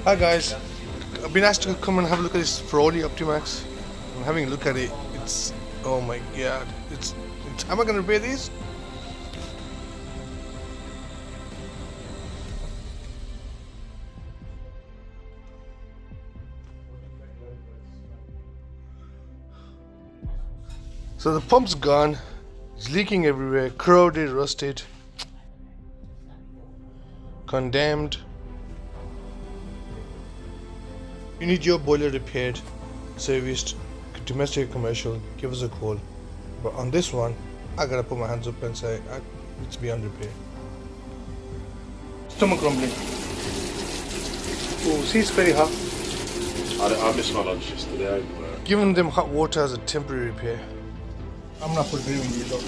Hi guys, I've been asked to come and have a look at this Ferroli Optimax. I'm having a look at it. It's, oh my god, it's am I gonna repair these? So the pump's gone, it's leaking everywhere, corroded, rusted, condemned. You need your boiler repaired, serviced, domestic or commercial, give us a call. But on this one, I gotta put my hands up and say it's beyond repair. Stomach rumbling. Oh, see, it's very hot. I missed my lunch yesterday. Giving them hot water as a temporary repair. I'm not putting these up.